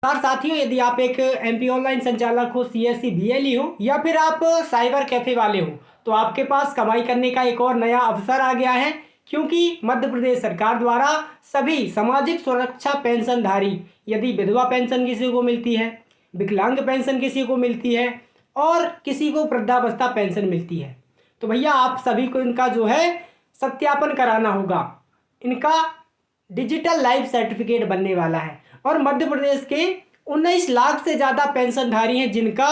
और साथियों, यदि आप एक एमपी ऑनलाइन संचालक हो, सीएससी बीएलई हो या फिर आप साइबर कैफे वाले हो, तो आपके पास कमाई करने का एक और नया अवसर आ गया है। क्योंकि मध्य प्रदेश सरकार द्वारा सभी सामाजिक सुरक्षा पेंशनधारी, यदि विधवा पेंशन किसी को मिलती है, विकलांग पेंशन किसी को मिलती है और किसी को वृद्धावस्था पेंशन मिलती है, तो भैया आप सभी को इनका जो है सत्यापन कराना होगा। इनका डिजिटल लाइफ सर्टिफिकेट बनने वाला है और मध्य प्रदेश के 19 लाख से ज़्यादा पेंशनधारी हैं जिनका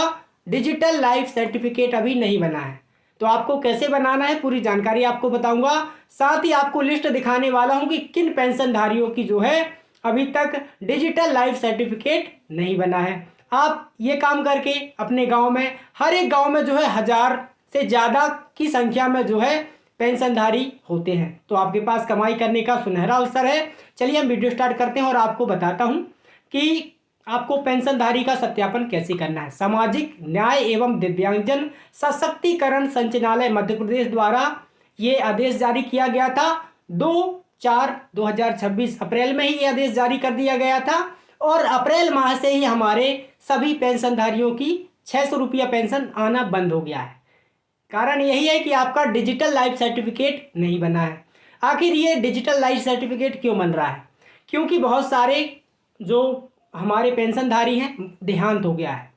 डिजिटल लाइफ सर्टिफिकेट अभी नहीं बना है। तो आपको कैसे बनाना है पूरी जानकारी आपको बताऊंगा। साथ ही आपको लिस्ट दिखाने वाला हूं कि किन पेंशनधारियों की जो है अभी तक डिजिटल लाइफ सर्टिफिकेट नहीं बना है। आप ये काम करके अपने गांव में, हर एक गांव में जो है 1000 से ज़्यादा की संख्या में जो है पेंशनधारी होते हैं, तो आपके पास कमाई करने का सुनहरा अवसर है। चलिए हम वीडियो स्टार्ट करते हैं और आपको बताता हूं कि आपको पेंशनधारी का सत्यापन कैसे करना है। सामाजिक न्याय एवं दिव्यांगजन सशक्तिकरण संचालनालय मध्य प्रदेश द्वारा ये आदेश जारी किया गया था। 2/4/2026 अप्रैल में ही ये आदेश जारी कर दिया गया था और अप्रैल माह से ही हमारे सभी पेंशनधारियों की 600 रुपया पेंशन आना बंद हो गया है। कारण यही है कि आपका डिजिटल लाइफ सर्टिफिकेट नहीं बना है। आखिर ये डिजिटल लाइफ सर्टिफिकेट क्यों बन रहा है? क्योंकि बहुत सारे जो हमारे पेंशनधारी हैं देहांत हो गया है।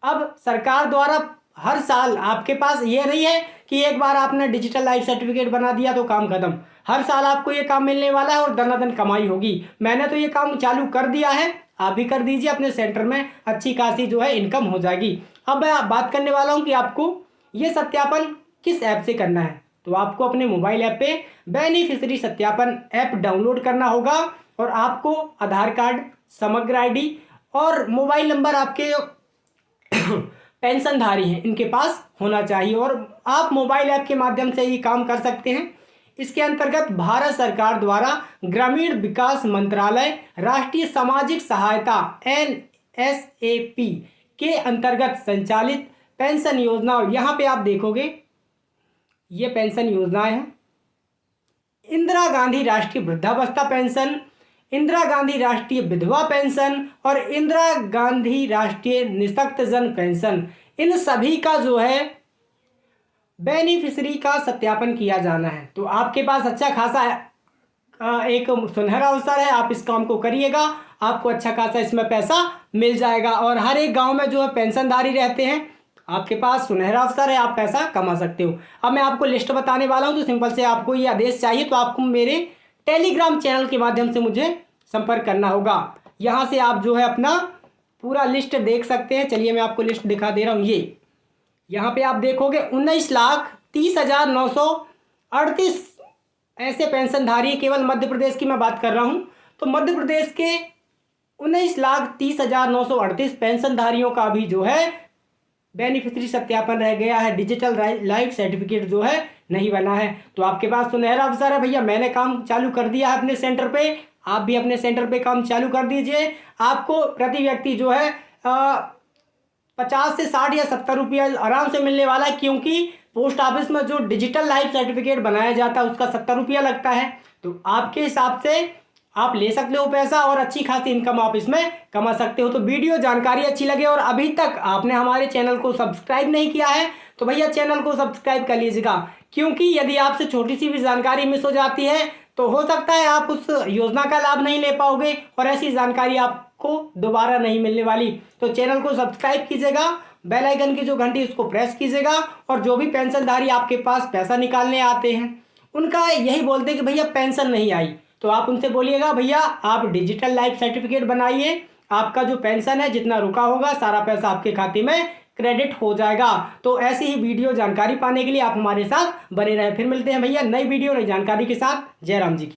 अब सरकार द्वारा हर साल आपके पास ये नहीं है कि एक बार आपने डिजिटल लाइफ सर्टिफिकेट बना दिया तो काम खत्म। हर साल आपको ये काम मिलने वाला है और दनादन कमाई होगी। मैंने तो ये काम चालू कर दिया है, आप भी कर दीजिए। अपने सेंटर में अच्छी खासी जो है इनकम हो जाएगी। अब मैं बात करने वाला हूँ कि आपको ये सत्यापन किस ऐप से करना है। तो आपको अपने मोबाइल ऐप पे बेनिफिशियरी सत्यापन ऐप डाउनलोड करना होगा और आपको आधार कार्ड, समग्र आईडी और मोबाइल नंबर आपके पेंशनधारी हैं इनके पास होना चाहिए और आप मोबाइल ऐप के माध्यम से ही काम कर सकते हैं। इसके अंतर्गत भारत सरकार द्वारा ग्रामीण विकास मंत्रालय राष्ट्रीय सामाजिक सहायता NSAP के अंतर्गत संचालित पेंशन योजना, और यहाँ पे आप देखोगे ये पेंशन योजनाएं हैं। इंदिरा गांधी राष्ट्रीय वृद्धावस्था पेंशन, इंदिरा गांधी राष्ट्रीय विधवा पेंशन और इंदिरा गांधी राष्ट्रीय निःशक्तजन पेंशन, इन सभी का जो है बेनिफिशियरी का सत्यापन किया जाना है। तो आपके पास अच्छा खासा एक सुनहरा अवसर है, आप इस काम को करिएगा, आपको अच्छा खासा इसमें पैसा मिल जाएगा और हर एक गांव में जो है पेंशनधारी रहते हैं, आपके पास सुनहरा अवसर है, आप पैसा कमा सकते हो। अब मैं आपको लिस्ट बताने वाला हूं। तो सिंपल से आपको ये आदेश चाहिए तो आपको मेरे टेलीग्राम चैनल के माध्यम से मुझे संपर्क करना होगा। यहाँ से आप जो है अपना पूरा लिस्ट देख सकते हैं। चलिए मैं आपको लिस्ट दिखा दे रहा हूँ। ये यहाँ पे आप देखोगे 19,30,938 ऐसे पेंशनधारी, केवल मध्य प्रदेश की मैं बात कर रहा हूँ। तो मध्य प्रदेश के 19,30,938 पेंशनधारियों का भी जो है बेनिफिशियरी सत्यापन रह गया है। डिजिटल लाइफ सर्टिफिकेट जो है नहीं बना है। तो आपके पास सुनहरा अवसर है भैया। मैंने काम चालू कर दिया है अपने सेंटर पे, आप भी अपने सेंटर पे काम चालू कर दीजिए। आपको प्रति व्यक्ति जो है 50 से 60 या 70 रुपया आराम से मिलने वाला है। क्योंकि पोस्ट ऑफिस में जो डिजिटल लाइफ सर्टिफिकेट बनाया जाता है उसका 70 रुपया लगता है। तो आपके हिसाब से आप ले सकते हो पैसा और अच्छी खासी इनकम आप इसमें कमा सकते हो। तो वीडियो जानकारी अच्छी लगे और अभी तक आपने हमारे चैनल को सब्सक्राइब नहीं किया है तो भैया चैनल को सब्सक्राइब कर लीजिएगा। क्योंकि यदि आपसे छोटी सी भी जानकारी मिस हो जाती है तो हो सकता है आप उस योजना का लाभ नहीं ले पाओगे और ऐसी जानकारी आपको दोबारा नहीं मिलने वाली। तो चैनल को सब्सक्राइब कीजिएगा, बेल आइकन की जो घंटी उसको प्रेस कीजिएगा और जो भी पेंशनधारी आपके पास पैसा निकालने आते हैं उनका यही बोलते हैं कि भैया पेंशन नहीं आई, तो आप उनसे बोलिएगा भैया आप डिजिटल लाइफ सर्टिफिकेट बनाइए, आपका जो पेंशन है जितना रुका होगा सारा पैसा आपके खाते में क्रेडिट हो जाएगा। तो ऐसी ही वीडियो जानकारी पाने के लिए आप हमारे साथ बने रहें। फिर मिलते हैं भैया नई वीडियो नई जानकारी के साथ। जय राम जी की।